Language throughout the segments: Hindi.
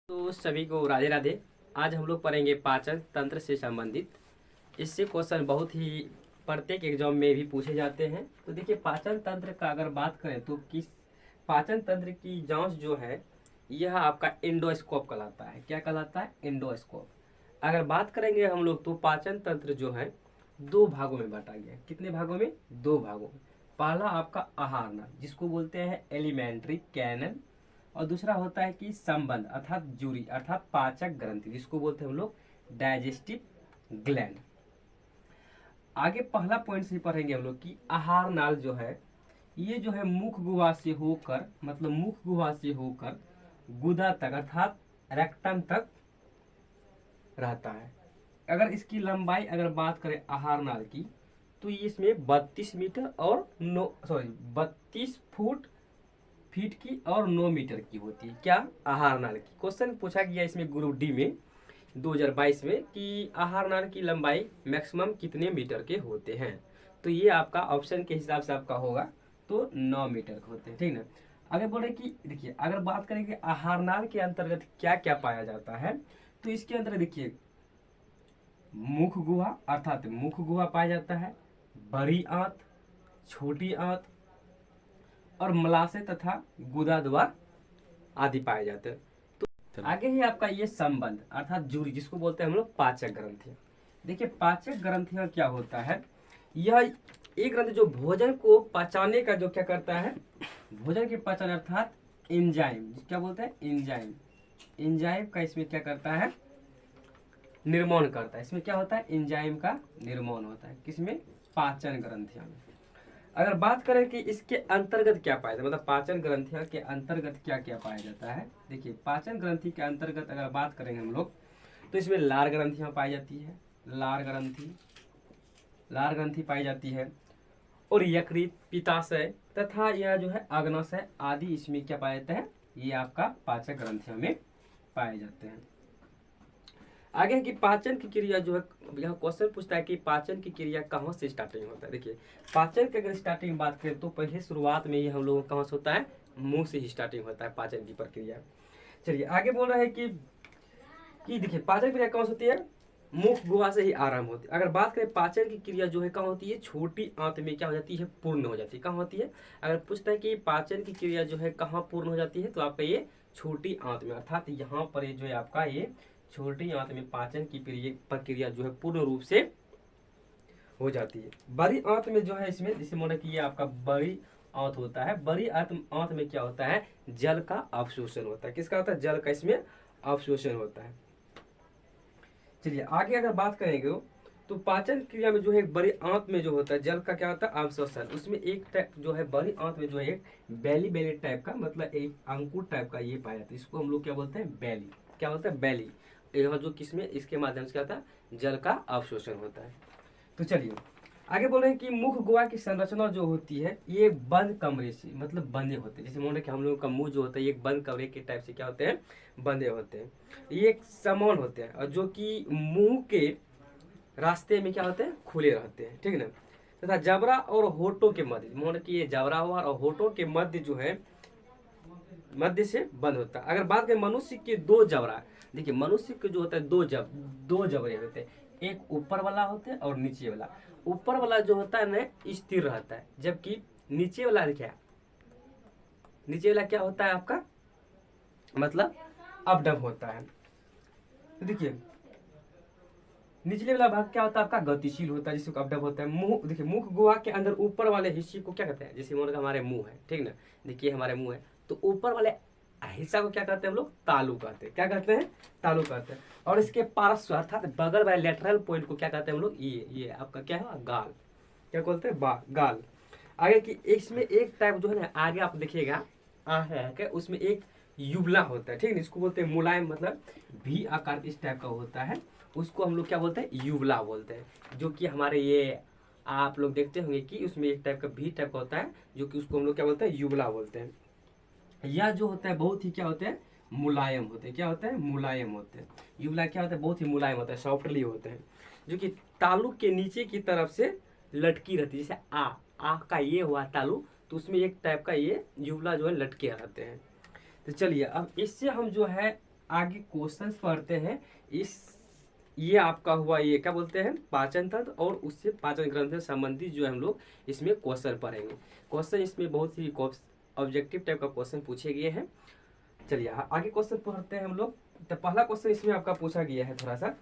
तो सभी को राधे राधे। आज हम लोग पढ़ेंगे पाचन तंत्र से संबंधित। इससे क्वेश्चन बहुत ही प्रत्येक एग्जाम में भी पूछे जाते हैं। तो देखिए, पाचन तंत्र का अगर बात करें तो किस पाचन तंत्र की जांच जो है यह आपका एंडोस्कोप कहलाता है। क्या कहलाता है? एंडोस्कोप। अगर बात करेंगे हम लोग तो पाचन तंत्र जो है दो भागों में बांटा गया है। कितने भागों में? दो भागों में। पहला आपका आहार नाल जिसको बोलते हैं एलिमेंट्री कैनल, और दूसरा होता है कि संबंध अर्थात जूरी अर्थात पाचक ग्रंथि जिसको बोलते हैं हम लोग डाइजेस्टिव ग्लैंड। आगे पहला पॉइंट से पढ़ेंगे हम लोग कि आहार नाल जो है ये जो है मुख गुहा से होकर मतलब मुख गुहा से होकर गुदा तक अर्थात रेक्टम तक रहता है। अगर इसकी लंबाई अगर बात करें आहार नाल की तो इसमें 32 मीटर और 32 फीट की और 9 मीटर की होती है। क्या? आहार नाल की। क्वेश्चन पूछा गया इसमें ग्रुप डी में 2022 में कि आहार नाल की लंबाई मैक्सिमम कितने मीटर के होते हैं। तो ये आपका ऑप्शन के हिसाब से आपका होगा तो 9 मीटर के होते हैं, ठीक ना। आगे बोले कि देखिए, अगर बात करेंगे आहार नाल के अंतर्गत क्या क्या पाया जाता है तो इसके अंदर देखिए मुख गुहा अर्थात मुख गुहा पाया जाता है, बड़ी आंत, छोटी आंत और मलाशय तथा गुदा द्वार आदि पाए जाते हैं। तो आगे ही आपका ये संबंध अर्थात जूरी जिसको बोलते हैं हम लोग पाचक ग्रंथि। देखिए, पाचक ग्रंथियां क्या होता है, यह एक ग्रंथि जो भोजन को पचाने का जो क्या करता है, भोजन के पचन अर्थात एंजाइम क्या बोलते हैं, एंजाइम एंजाइम का इसमें क्या करता है, निर्माण करता है। इसमें क्या होता है, एंजाइम का निर्माण होता है। किसमें? पाचन ग्रंथियों में। अगर बात करें कि इसके अंतर्गत क्या पाया जाता है मतलब पाचन ग्रंथियों के अंतर्गत क्या क्या पाया जाता है। देखिए, पाचन ग्रंथि के अंतर्गत अगर बात करेंगे हम लोग तो इसमें लार ग्रंथियां पाई जाती है, लार ग्रंथि पाई जाती है, और यकृत, पित्ताशय तथा यह जो है अग्नाशय आदि इसमें क्या पाया जाता है, ये आपका पाचक ग्रंथियों में पाए जाते हैं। आगे की पाचन की क्रिया जो है, यहाँ क्वेश्चन पूछता है कि पाचन की क्रिया कहाँ से स्टार्टिंग होता है। देखिए, पाचन की अगर स्टार्टिंग बात करें तो पहले शुरुआत में ये हम लोगों को कहाँ से होता है, मुंह से ही स्टार्टिंग होता है पाचन की प्रक्रिया। चलिए आगे बोल रहा है कि देखिए पाचन क्रिया कहाँ से होती है, मुख गुहा से ही आरंभ होती है। अगर बात करें पाचन की क्रिया जो है कहाँ होती है, छोटी आंत में क्या हो जाती है, पूर्ण हो जाती है। कहाँ होती है? अगर पूछता है कि पाचन की क्रिया जो है कहाँ पूर्ण हो जाती है तो आपका ये छोटी आंत में अर्थात यहाँ पर ये जो है आपका ये छोटी आंत में पाचन की प्रक्रिया जो है पूर्ण रूप से हो जाती है। बड़ी आंत में जो है इसमें जैसे माना कि ये आपका बड़ी आंत होता है, बड़ी आंत में क्या होता है, जल का अवशोषण होता है। किसका होता है? जल का इसमें अवशोषण होता है। चलिए आगे अगर बात करेंगे तो पाचन क्रिया में जो है बड़ी आंत में जो होता है जल का क्या होता है, अवशोषण। उसमें एक टाइप जो है बड़ी आंत में जो है एक बैली बैली टाइप का मतलब एक अंकुर टाइप का ये पाया जाता है। इसको हम लोग क्या बोलते हैं, बैली। क्या होता है? बैली। यहाँ जो किसमें इसके माध्यम से क्या होता है, जल का अवशोषण होता है। तो चलिए आगे बोल रहे हैं कि मुख गुहा की संरचना जो होती है ये बंद कमरे से मतलब बंधे होते हैं। जैसे मान लो कि हम लोगों का मुंह जो होता है ये एक बंद कमरे के टाइप से क्या होते हैं, बंधे होते हैं। ये एक समान होते हैं और जो कि मुंह के रास्ते में क्या होते हैं, खुले रहते हैं, ठीक है ना। तथा जबड़ा और होठों के मध्य, मान लो कि ये जबड़ा हुआ और होठों के मध्य जो है मध्य से बंद होता है। अगर बात करें मनुष्य के दो जबड़ा, देखिए मनुष्य के जो होता है दो जबड़े होते हैं, एक ऊपर वाला होता है और नीचे वाला। ऊपर वाला जो होता है ना स्थिर रहता है, जबकि नीचे वाला क्या, नीचे वाला क्या होता है आपका मतलब अप डाउन होता है। तो देखिए निचले वाला भाग क्या होता है आपका गतिशील होता है, जिसको अप डाउन होता है। मुंह, देखिए मुख गुहा के अंदर ऊपर वाले हिस्से को क्या कहते हैं, जैसे मान लो हमारे मुंह है, ठीक ना। देखिए हमारे मुंह है तो ऊपर वाले हिस्सा को क्या कहते हैं हम लोग, तालु कहते हैं। क्या कहते हैं? तालु कहते हैं। और इसके पार्श्व अर्थात बगल वाले लेटरल पॉइंट को क्या कहते हैं हम लोग, ये आपका क्या है, गाल। क्या बोलते हैं, गाल। आगे की इसमें एक टाइप जो है ना, आगे आप देखिएगा उसमें एक युगला होता है, ठीक है। इसको बोलते हैं मुलायम मतलब भी आकार इस टाइप का होता है, उसको हम लोग क्या बोलते हैं, युगला बोलते हैं। जो कि हमारे ये आप लोग देखते होंगे कि उसमें एक टाइप का भी टाइप का होता है, जो कि उसको हम लोग क्या बोलते हैं, युगला बोलते हैं। यह जो होता है बहुत ही क्या होते हैं, मुलायम होते हैं। क्या होते हैं, मुलायम होते हैं। युगला क्या होता है, बहुत ही मुलायम होता है, सॉफ्टली होते हैं, जो कि तालु के नीचे की तरफ से लटकी रहती है। जैसे आ का ये हुआ तालु, तो उसमें एक टाइप का ये युगला जो है लटके रहते हैं। तो चलिए अब इससे हम जो है आगे क्वेश्चन पढ़ते हैं। ये आपका हुआ, ये क्या बोलते हैं, पाचन तंत्र और उससे पाचन ग्रंथ से संबंधित जो है हम लोग इसमें क्वेश्चन पढ़ेंगे। क्वेश्चन इसमें बहुत ही ऑब्जेक्टिव टाइप का क्वेश्चन पूछे गए हैं। चलिए आगे क्वेश्चन पढ़ते हैं हम लोग। तो पहला क्वेश्चन इसमें आपका पूछा गया है थोड़ा सा,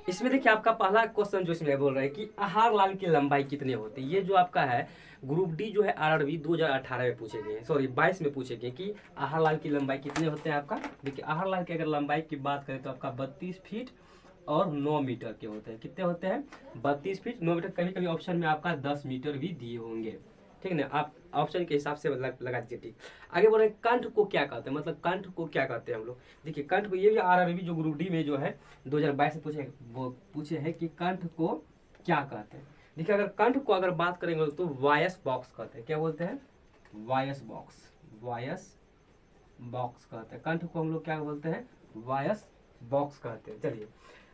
इसमें देखिए आपका पहला क्वेश्चन जो इसमें बोल रहे हैं कि आहार लाल की लंबाई कितनी होती है। ये जो आपका है ग्रुप डी जो है आरआरबी 2018 में पूछे गए हैं, सॉरी 22 में पूछे गए कि आहार लाल की लंबाई कितने होते हैं आपका। देखिए आहार लाल की अगर लंबाई की बात करें तो आपका 32 फीट और 9 मीटर के होते हैं। कितने होते हैं, 32 फीट 9 मीटर। कभी कभी ऑप्शन में आपका 10 मीटर भी दिए होंगे, ठीक है ना, आप ऑप्शन के हिसाब से लगा दीजिए। ठीक, आगे बोल रहे हैं कंठ को क्या कहते हैं, मतलब कंठ को क्या कहते हैं हम लोग। देखिए कंठ को, ये भी आरआरबी जो ग्रुप डी में जो है 2022 से पूछे हैं कि कंठ को क्या कहते हैं। देखिए अगर कंठ को अगर बात करेंगे तो वॉयस बॉक्स कहते हैं। क्या बोलते हैं, वॉयस बॉक्स, वॉयस बॉक्स कहते हैं। कंठ को हम लोग क्या बोलते हैं, वॉयस बॉक्स कहते हैं। चलिए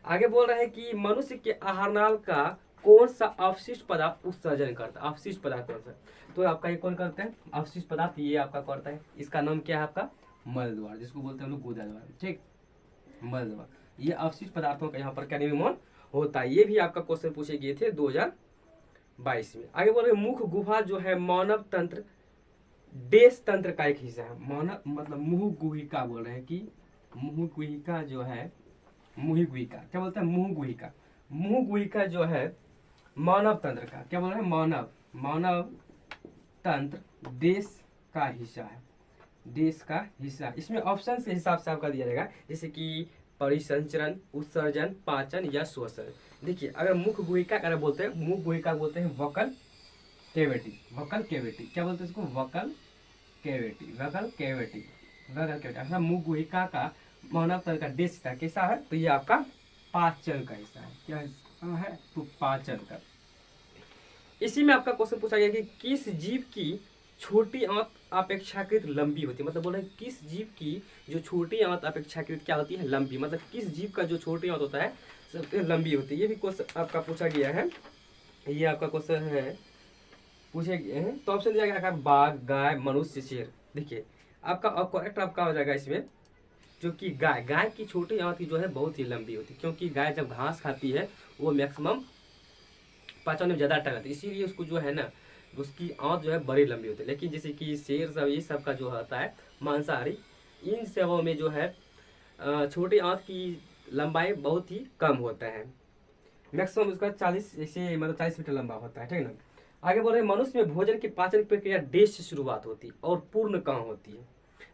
आगे बोल रहे हैं कि मनुष्य के आहारनाल का कौन सा अवशिष्ट पदार्थ उत्सर्जन करता है। अवशिष्ट पदार्थ कौन सा, तो आपका ये कौन करते हैं अवशिष्ट पदार्थ, ये आपका करता है। इसका नाम क्या है आपका, मल द्वार, जिसको बोलते हैं हम लोग गुदा द्वार, ठीक, मल द्वार। ये अवशिष्ट पदार्थों का यहाँ पर क्या निर्माण होता है। ये भी आपका क्वेश्चन पूछे गए थे 2022 में। आगे बोल रहे मुख गुहा जो है मानव तंत्र देश तंत्र का एक हिस्सा है। मानव मतलब मुंह गुहिका बोल रहे हैं कि मुंह गुहिका जो है, मुंह गुहिका क्या बोलते हैं, मुंह गुहिका। मुंह गुहिका जो है मानव तंत्र का, क्या बोल रहे हैं, मानव तंत्र देश का हिस्सा है, देश का हिस्सा। इसमें ऑप्शन के हिसाब से आपका दिया जाएगा, जैसे कि परिसंचरण, उत्सर्जन, पाचन या श्वसन। देखिए अगर मुख गुहिका अगर बोलते हैं, मुख गुहिका बोलते हैं वोकल कैविटी, वोकल कैविटी क्या बोलते हैं इसको, vocal cavity, vocal cavity, vocal cavity. अच्छा मुख गुहिका का मानव तंत्र का देश हिस्सा कैसा है, तो ये आपका पाचन का हिस्सा है। क्या है, तो पाचन का। इसी में आपका क्वेश्चन पूछा गया कि किस जीव की छोटी आंत अपेक्षाकृत लंबी होती है। मतलब बोल रहे हैं किस जीव की जो छोटी आंत अपेक्षाकृत क्या होती है, लंबी। मतलब किस जीव का जो छोटी आंत होता है सबसे लंबी होती है। ये भी क्वेश्चन आपका पूछा गया है, ये आपका क्वेश्चन है पूछे गए हैं। तो ऑप्शन दिया गया बाघ, गाय, मनुष्य, शेर। देखिए आपका करेक्ट आपका हो जाएगा इसमें जो कि गाय की छोटी आंत की जो है बहुत ही लंबी होती है, क्योंकि गाय जब घास खाती है वो मैक्सिमम पाचन में ज़्यादा टाइम लगता है, इसीलिए उसको जो है ना उसकी आंत जो है बड़ी लंबी होती है। लेकिन जैसे कि शेर सब ये सब का जो होता है मांसाहारी, इन सबों में जो है छोटी आंत की लंबाई बहुत ही कम होता है, मैक्सिमम उसका 40 ऐसे मतलब 40 मीटर लंबा होता है, ठीक है ना। आगे बोल रहे हैं मनुष्य में भोजन की पाचन प्रक्रिया देश से शुरुआत होती है और पूर्ण कहाँ होती है।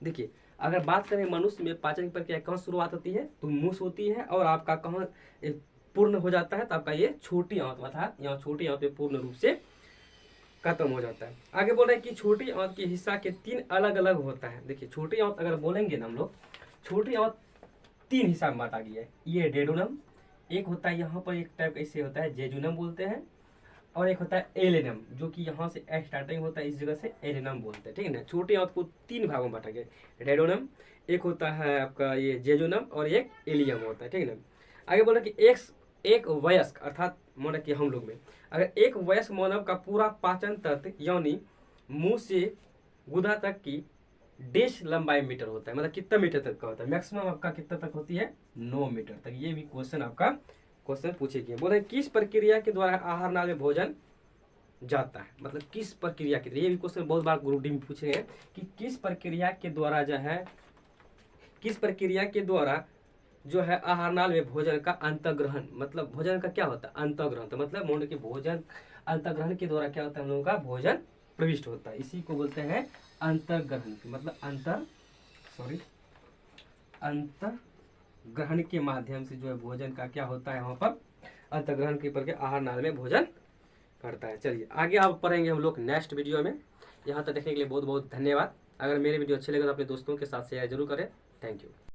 देखिए अगर बात करें मनुष्य में पाचन की प्रक्रिया कहाँ शुरुआत होती है, तो मुंह से होती है, और आपका कहाँ पूर्ण हो जाता है, तो आपका ये छोटी आंत अर्थात यहाँ छोटी आंत में पूर्ण रूप से खत्म हो जाता है। आगे बोल रहे हैं कि छोटी आंत के हिस्सा के 3 अलग अलग होता है। देखिए छोटी आंत अगर बोलेंगे ना हम लोग, छोटी आंत 3 हिस्सा में बांटा गया है। ये डेडोनम, एक होता है यहाँ पर एक टाइप ऐसे होता है जेजुनम बोलते हैं, और एक होता है एलेनम, जो कि यहाँ से स्टार्टिंग होता है इस जगह से एलेनम बोलते हैं, ठीक है ना। छोटी आंत को 3 भागों में बांटा गया, डेडोनम, एक होता है आपका ये जेजुनम, और एक एलियम होता है, ठीक है ना। आगे बोला कि एक वयस्क अर्थात माना कि हम लोग में अगर एक वयस्क मानव का पूरा पाचन तंत्र यानी मुंह से गुदा तक की डेश लंबाई मीटर होता है, मतलब कितना मीटर तक का होता है, मैक्सिमम आपका कितना तक होती है, 9 मीटर तक। ये भी क्वेश्चन आपका क्वेश्चन पूछे गए। बोले किस प्रक्रिया के द्वारा आहार नाल में भोजन जाता है, मतलब किस प्रक्रिया के, ये भी क्वेश्चन बहुत बार ग्रुप डी में पूछे गए कि किस प्रक्रिया के द्वारा जो है, किस प्रक्रिया के द्वारा जो है आहार नाल में भोजन का अंतर्ग्रहण, मतलब भोजन का क्या होता है अंतर्ग्रहण, तो मतलब मान लो कि भोजन अंतर्ग्रहण के द्वारा क्या होता है हम लोगों का भोजन प्रविष्ट होता है, इसी को बोलते हैं अंतर्ग्रहण, मतलब अंतर्ग्रहण के माध्यम से जो है भोजन का क्या होता है वहाँ पर अंतर्ग्रहण के प्रक्रिया आहार नाल में भोजन करता है। चलिए आगे आप पढ़ेंगे हम लोग नेक्स्ट वीडियो में। यहाँ तक देखने के लिए बहुत बहुत धन्यवाद। अगर मेरे वीडियो अच्छे लगे तो अपने दोस्तों के साथ शेयर जरूर करें। Thank you.